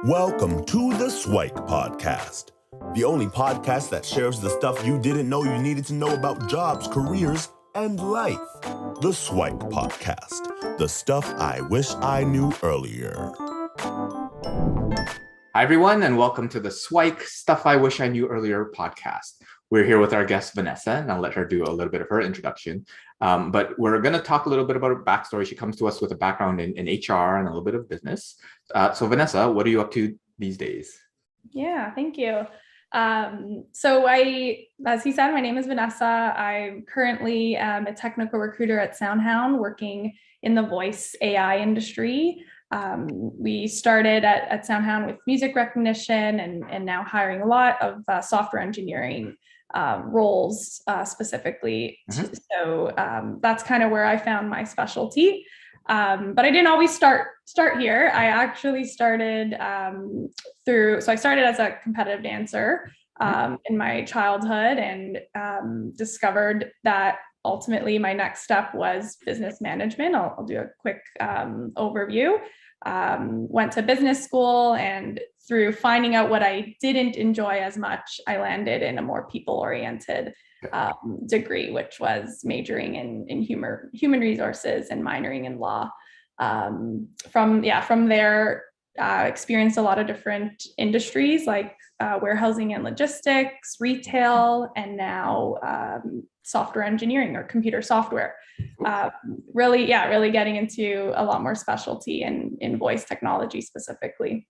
Welcome to the SIWIKE podcast, the only podcast that shares the stuff you didn't know you needed to know about jobs, careers, and life. The SIWIKE podcast, the stuff I wish I knew earlier. Hi, everyone, and welcome to the SIWIKE Stuff I Wish I Knew Earlier podcast. We're here with our guest, Vanessa, and I'll let her do a little bit of her introduction. But we're going to talk a little bit about her backstory. She comes to us with a background in HR and a little bit of business. So Vanessa, what are you up to these days? Yeah, thank you. So as he said, my name is Vanessa. I currently am a technical recruiter at SoundHound working in the voice AI industry. We started at SoundHound with music recognition and now hiring a lot of software engineering roles specifically. Mm-hmm. So that's kind of where I found my specialty. But I didn't always start here. I actually started so I started as a competitive dancer in my childhood and discovered that ultimately my next step was business management. I'll do a quick overview. Went to business school, and through finding out what I didn't enjoy as much, I landed in a more people-oriented degree, which was majoring in human resources and minoring in law. From there, experienced a lot of different industries like warehousing and logistics, retail, and now software engineering or computer software. Really getting into a lot more specialty in voice technology specifically.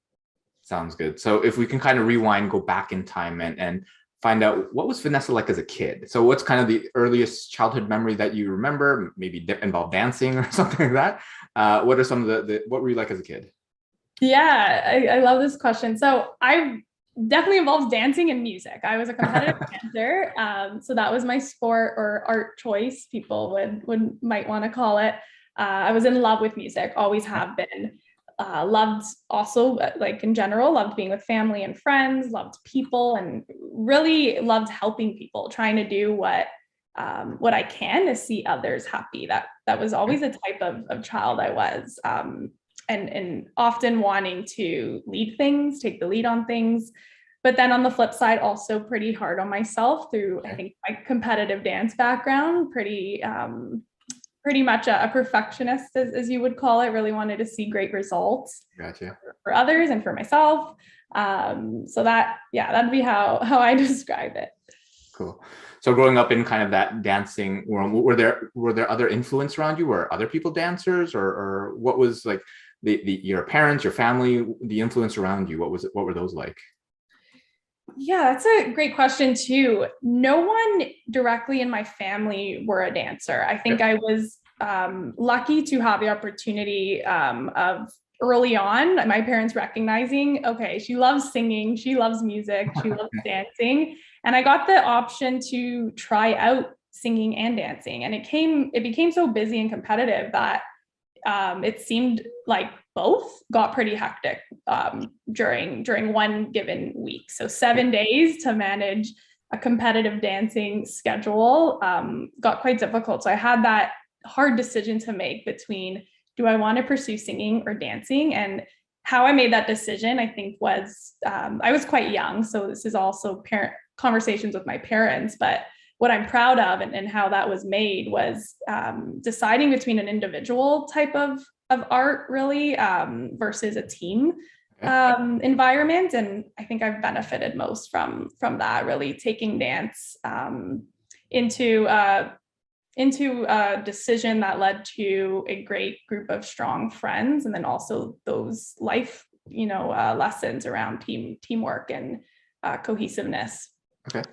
Sounds good. So if we can kind of rewind, go back in time and find out what was Vanessa like as a kid. So what's kind of the earliest childhood memory that you remember, maybe involved dancing or something like that? What are some of what were you like as a kid? Yeah, I love this question. So I definitely involves dancing and music. I was a competitive dancer. So that was my sport or art choice, people might want to call it. I was in love with music, always have been. Loved also, like in general, loved being with family and friends, loved people, and really loved helping people, trying to do what I can to see others happy. That was always the type of child I was. And often wanting to lead things, take the lead on things. But then on the flip side, also pretty hard on myself through, I think, my competitive dance background, pretty much a perfectionist, as you would call it, really wanted to see great results. Gotcha. For others and for myself. So that'd be how I describe it. Cool. So growing up in kind of that dancing world, were there other influence around you? Were other people dancers, or what was like your parents, your family, the influence around you? What were those like? Yeah, that's a great question too. No one directly in my family were a dancer. I think I was lucky to have the opportunity of early on, my parents recognizing, okay, she loves singing, she loves music, she loves dancing. And I got the option to try out singing and dancing. And it became so busy and competitive that it seemed like both got pretty hectic during one given week. So 7 days to manage a competitive dancing schedule got quite difficult. So I had that hard decision to make between, do I want to pursue singing or dancing? And how I made that decision, I think, was I was quite young. So this is also parent conversations with my parents, but what I'm proud of and how that was made was deciding between an individual type of art, really, versus a team environment. And I think I've benefited most from that, really taking dance into a decision that led to a great group of strong friends, and then also those life, lessons around teamwork and cohesiveness. Okay.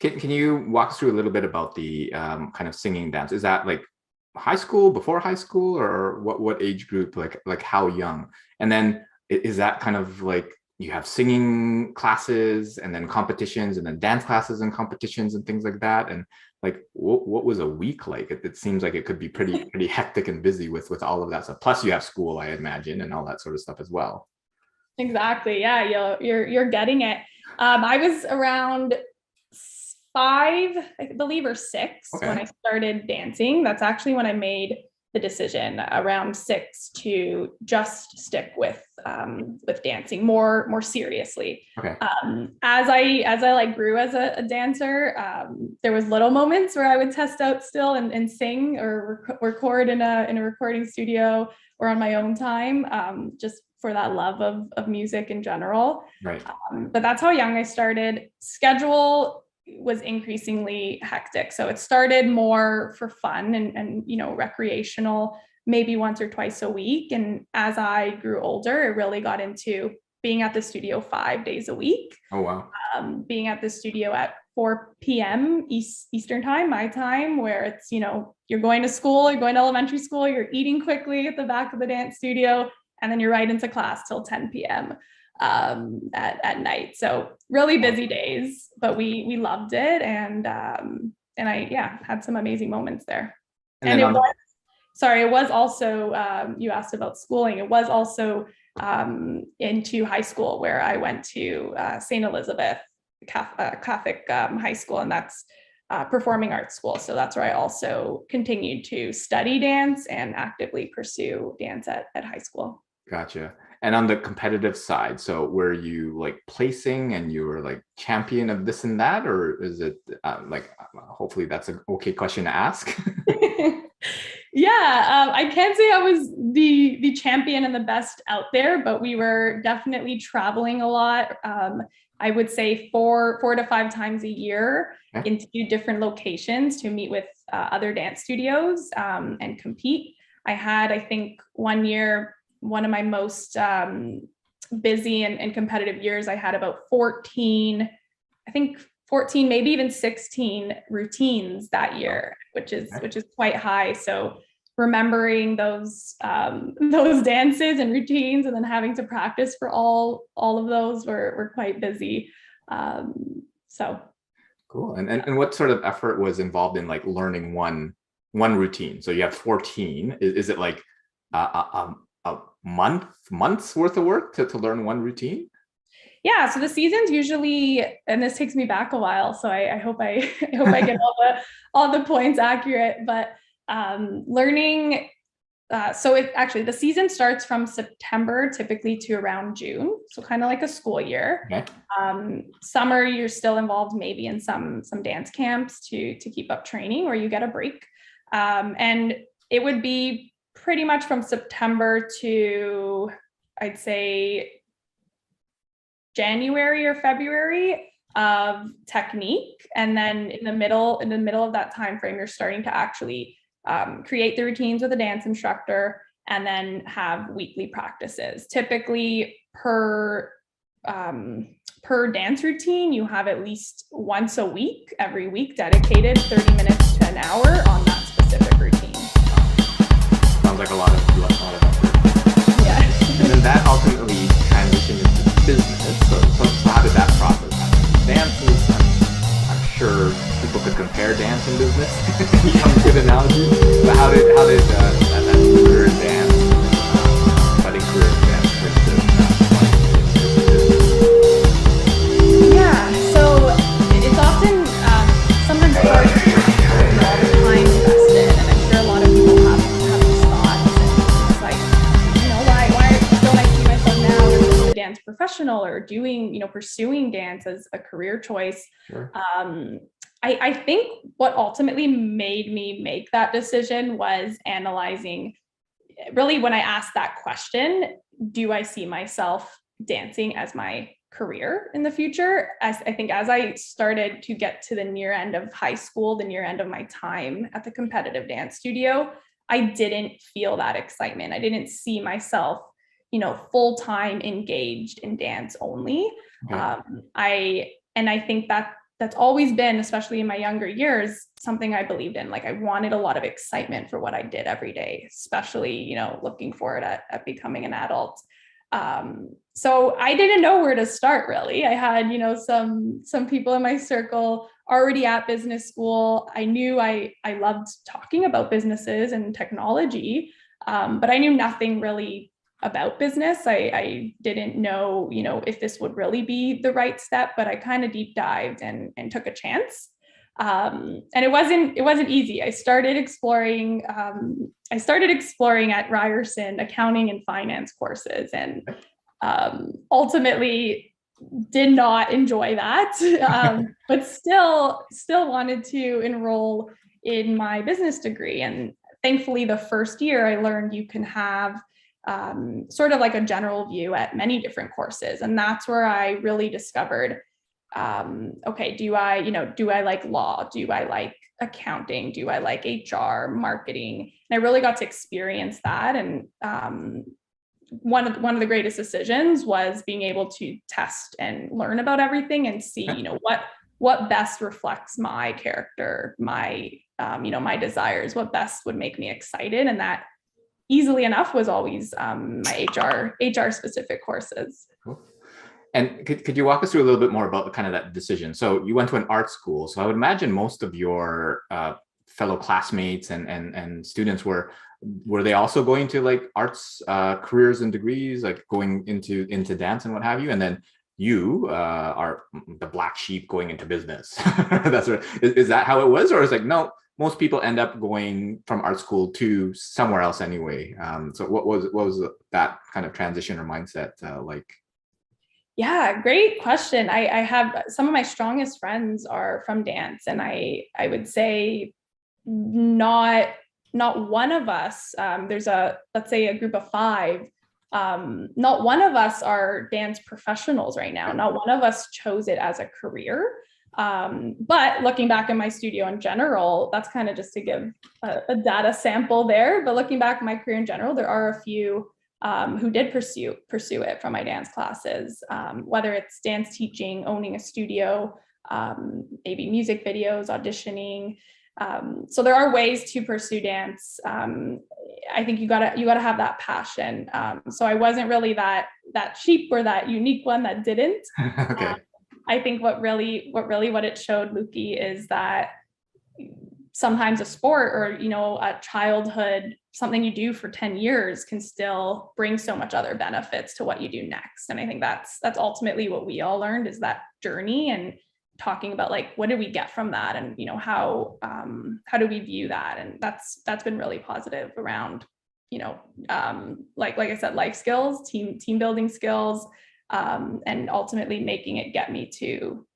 Can you walk us through a little bit about the kind of singing dance? Is that like high school, before high school, or what age group, like how young? And then is that kind of like you have singing classes and then competitions and then dance classes and competitions and things like that? And like what was a week like? It seems like it could be pretty hectic and busy with all of that stuff. Plus you have school, I imagine, and all that sort of stuff as well. Exactly. Yeah, you're getting it. I was around 5, I believe, or 6 when I started dancing. That's actually when I made the decision around 6 to just stick with dancing more seriously. Okay. As I like grew as a dancer, there was little moments where I would test out still and sing or record in a recording studio or on my own time, just for that love of music in general. Right. But that's how young I started. Schedule was increasingly hectic. So it started more for fun and recreational, maybe once or twice a week. And as I grew older, it really got into being at the studio 5 days a week. Oh, wow. Being at the studio at 4 p.m. Eastern time, my time, where it's, you're going to school, you're going to elementary school, you're eating quickly at the back of the dance studio, and then you're right into class till 10 p.m. At night. So really busy days, but we loved it. And I had some amazing moments there. And it was also, you asked about schooling. It was also into high school, where I went to St. Elizabeth Catholic high school, and that's performing arts school. So that's where I also continued to study dance and actively pursue dance at high school. Gotcha. And on the competitive side, so were you like placing and you were like champion of this and that, or is it hopefully that's an okay question to ask? Yeah, I can't say I was the champion and the best out there, but we were definitely traveling a lot. I would say 4 to 5 times a year into different locations to meet with other dance studios and compete. I had, I think, one year, one of my most busy and competitive years, I had about 14, maybe even 16 routines that year, which is quite high. So remembering those dances and routines, and then having to practice for all of those were quite busy. So cool. And what sort of effort was involved in like learning one routine? So you have 14. Is it like a month's worth of work to learn one routine? Yeah, so the season's usually, and this takes me back a while, so I hope I get all the points accurate. But learning, the season starts from September typically to around June, so kind of like a school year. Okay. Summer, you're still involved maybe in some dance camps to keep up training, or you get a break, and it would be pretty much from September to, I'd say, January or February of technique. And then in the middle of that time frame, you're starting to actually create the routines with a dance instructor, and then have weekly practices. Typically per dance routine, you have at least once a week, every week, dedicated 30 minutes to an hour on that specific routine. Sounds like a lot of effort. Yeah. And then that ultimately transitioned into business. So how did that process happen? Dances, I'm sure people could compare dance and business. You have a good analogy. But how did that career in dance, budding career in dance, Yeah, so it's often sometimes hard to all the time invested, and I'm sure a lot of people have these thoughts, and it's like, why don't I see myself now as a dance professional, or doing, pursuing dance as a career choice? Sure. I think what ultimately made me make that decision was analyzing, really, when I asked that question, do I see myself dancing as my career in the future? I think as I started to get to the near end of high school, the near end of my time at the competitive dance studio, I didn't feel that excitement. I didn't see myself, full-time engaged in dance only. Okay. I think that's always been, especially in my younger years, something I believed in. Like, I wanted a lot of excitement for what I did every day, especially, looking forward at becoming an adult. So I didn't know where to start, really. I had, some people in my circle already at business school. I knew I loved talking about businesses and technology, but I knew nothing really about business. I didn't know, if this would really be the right step, but I kind of deep dived and took a chance. And it wasn't easy. I started exploring at Ryerson accounting and finance courses, and ultimately did not enjoy that, but still wanted to enroll in my business degree. And thankfully, the first year I learned you can have sort of like a general view at many different courses. And that's where I really discovered, okay, do I like law? Do I like accounting? Do I like HR, marketing? And I really got to experience that. And one of the greatest decisions was being able to test and learn about everything and see, what best reflects my character, my my desires, what best would make me excited. And that easily enough was always my HR specific courses. Cool. And could you walk us through a little bit more about kind of that decision? So you went to an art school. So I would imagine most of your fellow classmates and students were they also going to like arts careers and degrees, like going into dance and what have you? And then you are the black sheep going into business. That's right. Is that how it was? Or is like, no, most people end up going from art school to somewhere else anyway. So what was that kind of transition or mindset like? Yeah, great question. I have some of my strongest friends are from dance, and I would say not one of us. There's let's say a group of 5. Not one of us are dance professionals right now. Not one of us chose it as a career. But looking back in my studio in general, that's kind of just to give a data sample there. But looking back at my career in general, there are a few who did pursue it from my dance classes, whether it's dance teaching, owning a studio, maybe music videos, auditioning. So there are ways to pursue dance. I think you gotta have that passion. So I wasn't really that sheep or that unique one that didn't. Okay. I think what it showed, Luki, is that sometimes a sport or a childhood, something you do for 10 years can still bring so much other benefits to what you do next. And I think that's ultimately what we all learned, is that journey, and talking about like, what did we get from that, and how do we view that? And that's been really positive around like I said, life skills, team building skills, and ultimately making it get me to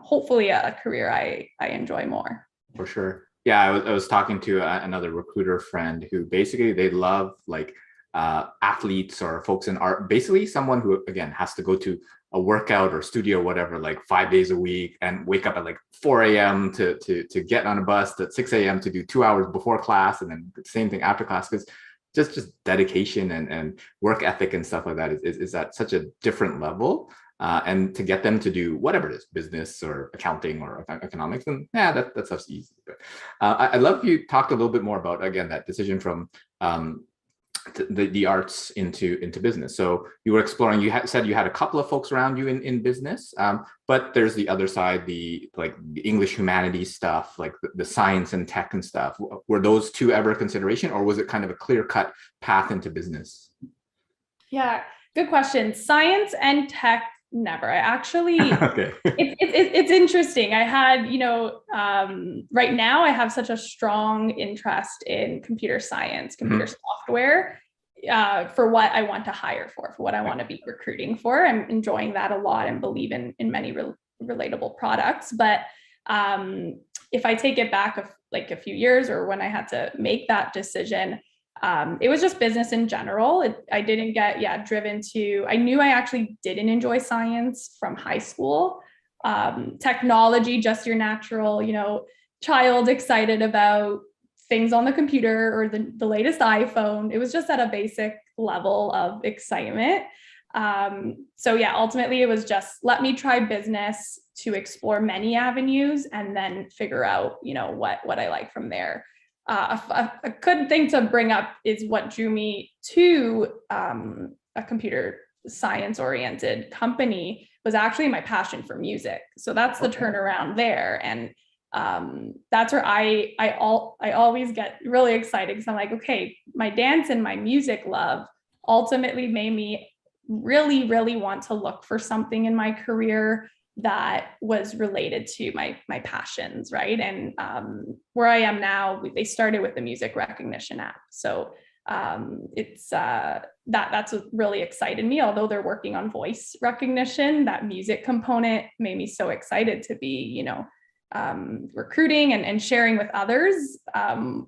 hopefully a career I enjoy more. For sure. Yeah, I was talking to another recruiter friend who basically they love like athletes or folks in art, basically someone who, again, has to go to a workout or studio or whatever, like 5 days a week, and wake up at like 4 a.m. to get on a bus at 6 a.m. to do 2 hours before class, and then the same thing after class, because just dedication and work ethic and stuff like that is at such a different level. And to get them to do whatever it is, business or accounting or economics, then yeah, that stuff's easy. But I love you talked a little bit more about, again, that decision from the arts into business. So you were exploring, you said you had a couple of folks around you in business, but there's the other side, the English humanities stuff, like the science and tech and stuff. Were those two ever a consideration, or was it kind of a clear-cut path into business? Yeah, good question. Science and tech, never. I actually, okay. It's interesting. I had, right now I have such a strong interest in computer science, computer software, for what I want to hire for what I want to be recruiting for. I'm enjoying that a lot and believe in many relatable products. But if I take it back a few years, or when I had to make that decision, it was just business in general. I didn't get driven to, I knew I actually didn't enjoy science from high school. Technology, just your natural, child excited about things on the computer or the latest iPhone. It was just at a basic level of excitement. So yeah, ultimately it was just, let me try business to explore many avenues and then figure out, what I like from there. A good thing to bring up is what drew me to a computer science oriented company was actually my passion for music. So that's the turnaround there. And that's where I always get really excited, because I'm like, okay, my dance and my music love ultimately made me really, really want to look for something in my career that was related to my passions, right? And where I am now, they started with the music recognition app. So it's that's what really excited me. Although they're working on voice recognition, that music component made me so excited to be, recruiting and sharing with others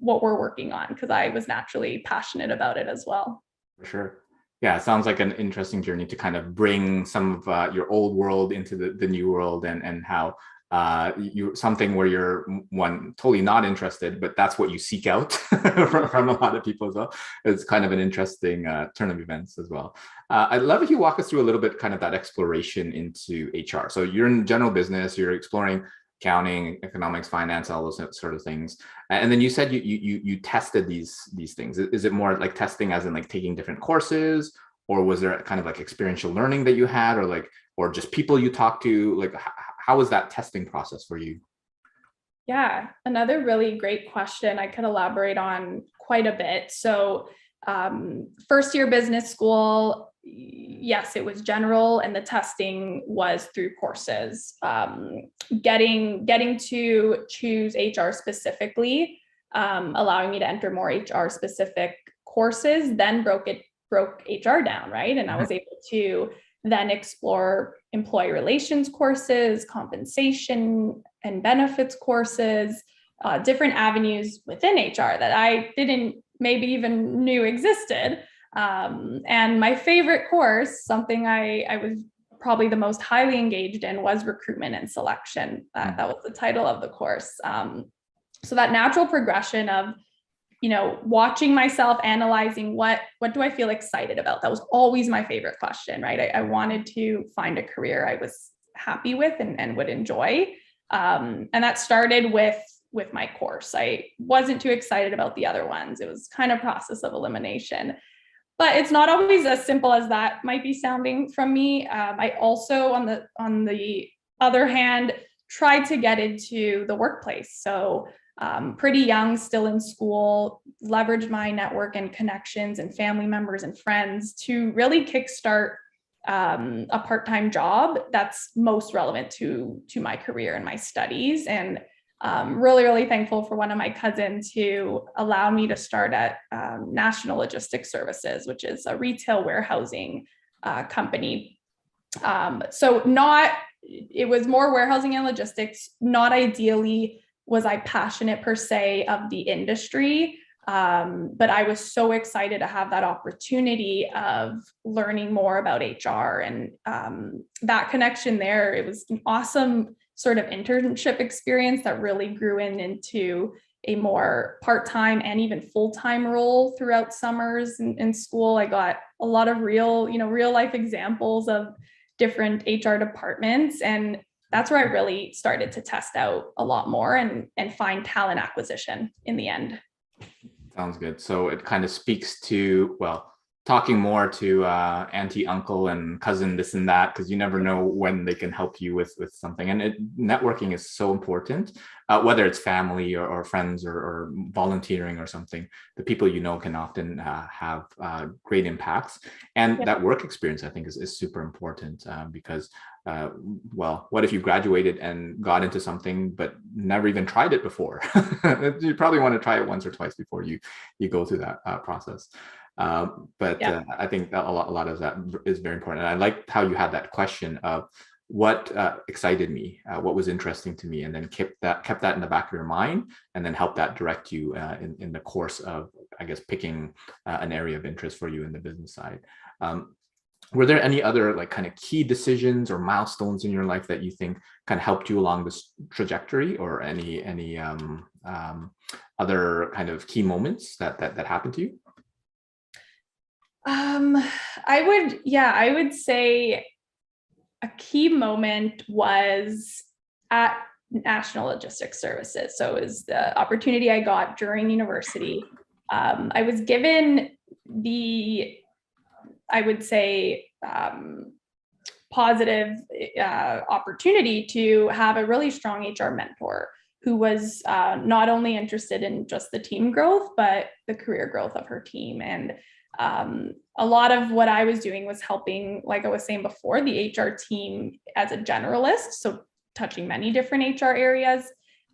what we're working on, because I was naturally passionate about it as well. For sure. Yeah, it sounds like an interesting journey to kind of bring some of your old world into the new world, and how you something where you're one totally not interested, but that's what you seek out from a lot of people as well. It's kind of an interesting turn of events as well. I'd love if you walk us through a little bit kind of that exploration into HR. So you're in general business, you're exploring accounting, economics, finance, all those sort of things. And then you said you tested these things. Is it more like testing as in like taking different courses, or was there kind of like experiential learning that you had, or just people you talked to? Like, how was that testing process for you? Yeah, another really great question I could elaborate on quite a bit. So first year business school, yes, it was general, and the testing was through courses. Getting to choose HR specifically, allowing me to enter more HR specific courses, then broke HR down, right? And I was able to then explore employee relations courses, compensation and benefits courses, different avenues within HR that I didn't maybe even knew existed. And my favorite course, something I was probably the most highly engaged in, was recruitment and selection. That was the title of the course. So that natural progression of, watching myself, analyzing what do I feel excited about? That was always my favorite question, right? I wanted to find a career I was happy with and would enjoy. And that started with my course. I wasn't too excited about the other ones. It was kind of process of elimination. But it's not always as simple as that might be sounding from me. I also, on the other hand, tried to get into the workplace. So pretty young, still in school, leveraged my network and connections and family members and friends to really kickstart a part-time job that's most relevant to my career and my studies. And really, really thankful for one of my cousins who allowed me to start at National Logistics Services, which is a retail warehousing company. It was more warehousing and logistics. Not ideally was I passionate per se of the industry, but I was so excited to have that opportunity of learning more about HR, and that connection there. It was an awesome sort of internship experience that really grew into a more part-time and even full-time role throughout summers in school. I got a lot of real life examples of different HR departments, and that's where I really started to test out a lot more and find talent acquisition in the end. Sounds good. So it kind of speaks to, well, talking more to auntie, uncle, and cousin, this and that, because you never know when they can help you with something. And networking is so important, whether it's family or friends or volunteering or something. The people can often have great impacts. And that work experience, I think, is super important because, what if you graduated and got into something but never even tried it before? You probably want to try it once or twice before you go through that process. I think that a lot of that is very important. And I liked how you had that question of what excited me, what was interesting to me, and then kept that in the back of your mind, and then help that direct you in the course of, I guess, picking an area of interest for you in the business side. Were there any other like kind of key decisions or milestones in your life that you think kind of helped you along this trajectory, or any other kind of key moments that happened to you? I would say a key moment was at National Logistics Services. So it was the opportunity I got during university. I was given I would say, positive opportunity to have a really strong HR mentor. who was not only interested in just the team growth, but the career growth of her team. And a lot of what I was doing was helping, like I was saying before, the HR team as a generalist, so touching many different HR areas.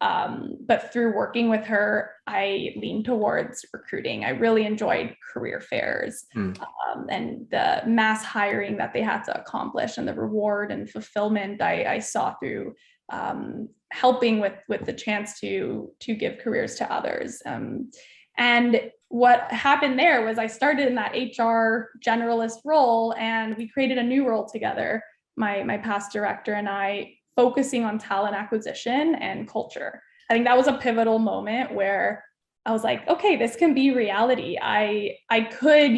But through working with her, I leaned towards recruiting. I really enjoyed career fairs and the mass hiring that they had to accomplish, and the reward and fulfillment I saw through helping with the chance to give careers to others. And what happened there was I started in that HR generalist role, and we created a new role together, my past director and I, focusing on talent acquisition and culture. I think that was a pivotal moment where I was like, okay, this can be reality. I could,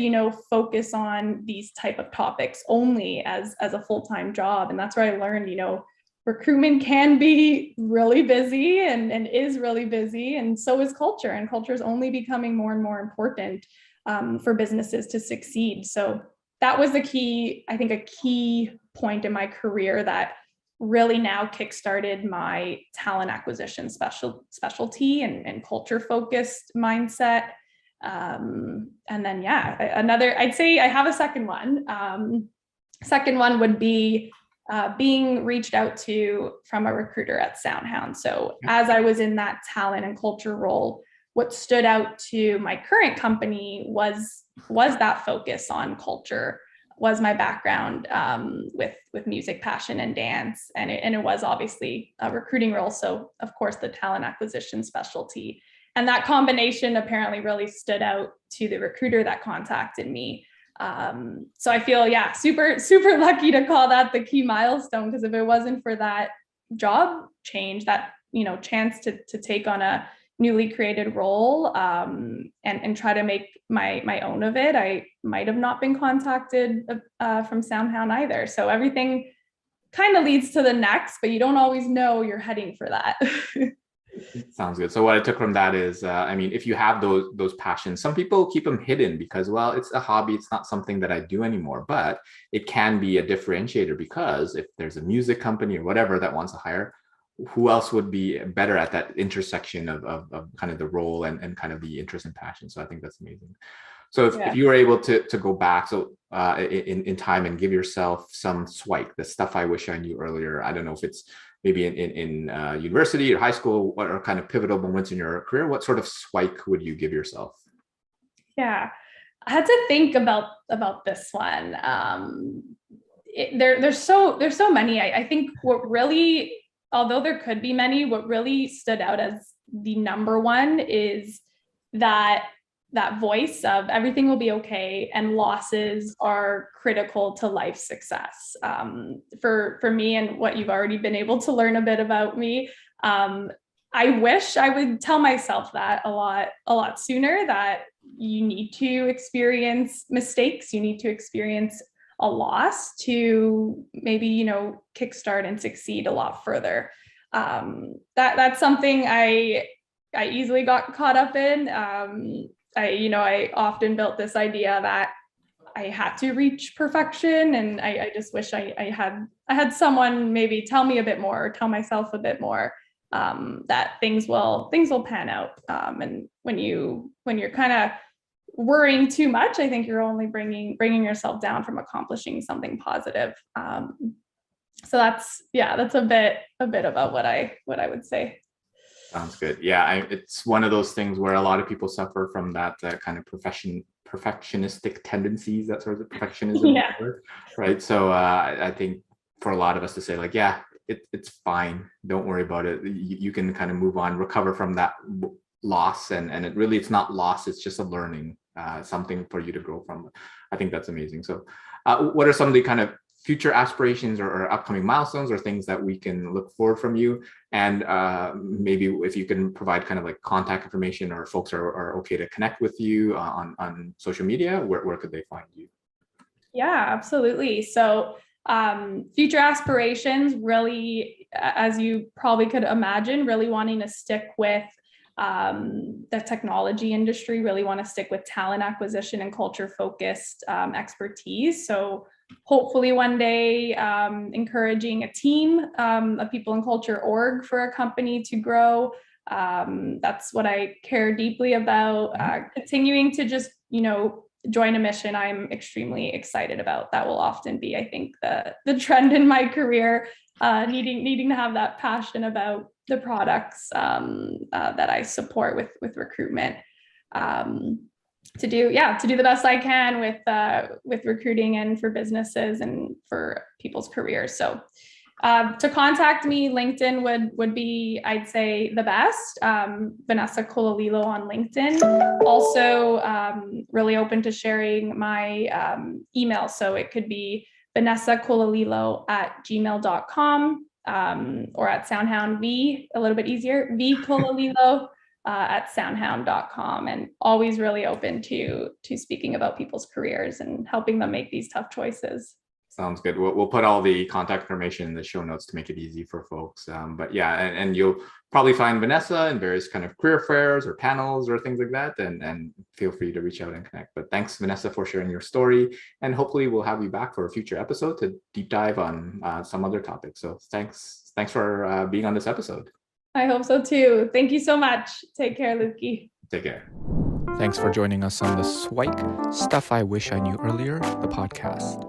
focus on these type of topics only as a full-time job. And that's where I learned, recruitment can be really busy and is really busy. And so is culture. And culture is only becoming more and more important for businesses to succeed. So that was a key point in my career that really now kickstarted my talent acquisition specialty and culture focused mindset. And then, I'd say I have a second one. Second one would be being reached out to from a recruiter at SoundHound. So as I was in that talent and culture role, what stood out to my current company was that focus on culture, was my background with music passion and dance. And it was obviously a recruiting role. So of course the talent acquisition specialty. And that combination apparently really stood out to the recruiter that contacted me. So I feel, super, super lucky to call that the key milestone, because if it wasn't for that job change, that, chance to take on a newly created role and try to make my own of it, I might have not been contacted from SoundHound either. So everything kind of leads to the next, but you don't always know you're heading for that. Sounds good. So what I took from that is, if you have those passions, some people keep them hidden because, well, it's a hobby. It's not something that I do anymore, but it can be a differentiator, because if there's a music company or whatever that wants to hire, who else would be better at that intersection of kind of the role and kind of the interest and passion. So I think that's amazing. So if you were able to go back in time and give yourself some SWIKE, the stuff I wish I knew earlier, I don't know if it's maybe in university or high school, what are kind of pivotal moments in your career, what sort of SWIKE would you give yourself? Yeah, I had to think about this one. There's so many. I think what really, although there could be many, what really stood out as the number one is that voice of everything will be okay and losses are critical to life success. For me, and what you've already been able to learn a bit about me, I wish I would tell myself that a lot sooner, that you need to experience mistakes, you need to experience a loss to maybe, kickstart and succeed a lot further. That's something I easily got caught up in. I often built this idea that I had to reach perfection, and I just wish I had someone maybe tell me a bit more, or tell myself a bit more, that things will pan out. And when you're kind of worrying too much, I think you're only bringing yourself down from accomplishing something positive. So that's a bit about what I would say. Sounds good. Yeah, it's one of those things where a lot of people suffer from that kind of perfectionistic tendencies, that sort of perfectionism, right? So I think for a lot of us to say, like, it's fine, don't worry about it. You can kind of move on, recover from that loss, and it's not loss, it's just a learning, something for you to grow from. I think that's amazing. So what are some of the kind of future aspirations or upcoming milestones or things that we can look forward from you? And maybe if you can provide kind of like contact information, or folks are okay to connect with you on social media, where could they find you? Yeah, absolutely. So future aspirations, really, as you probably could imagine, really wanting to stick with the technology industry, really want to stick with talent acquisition and culture focused expertise. So hopefully one day encouraging a team, a people and culture org for a company to grow. That's what I care deeply about. Continuing to just, join a mission I'm extremely excited about. That will often be, I think, the trend in my career, needing to have that passion about the products that I support with recruitment. To do the best I can with recruiting and for businesses and for people's careers. So to contact me, LinkedIn would be, I'd say, the best. Vanessa Colalilo on LinkedIn. Also, really open to sharing my email. So it could be vanessacolalilo@gmail.com or at Soundhound V, a little bit easier, vcolalilo at soundhound.com. And always really open to speaking about people's careers and helping them make these tough choices. Sounds good. We'll put all the contact information in the show notes to make it easy for folks. But yeah, and you'll probably find Vanessa in various kind of career fairs or panels or things like that. And feel free to reach out and connect. But thanks, Vanessa, for sharing your story. And hopefully we'll have you back for a future episode to deep dive on some other topics. So thanks for being on this episode. I hope so too. Thank you so much. Take care, Luki. Take care. Thanks for joining us on the SIWIKE Stuff I Wish I Knew Earlier, the podcast.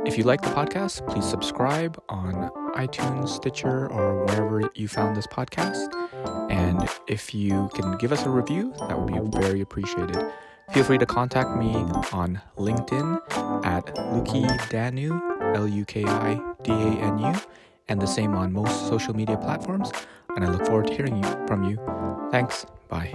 If you like the podcast, please subscribe on iTunes, Stitcher, or wherever you found this podcast. And if you can give us a review, that would be very appreciated. Feel free to contact me on LinkedIn at LukiDanu, LukiDanu, and the same on most social media platforms. And I look forward to hearing from you. Thanks. Bye.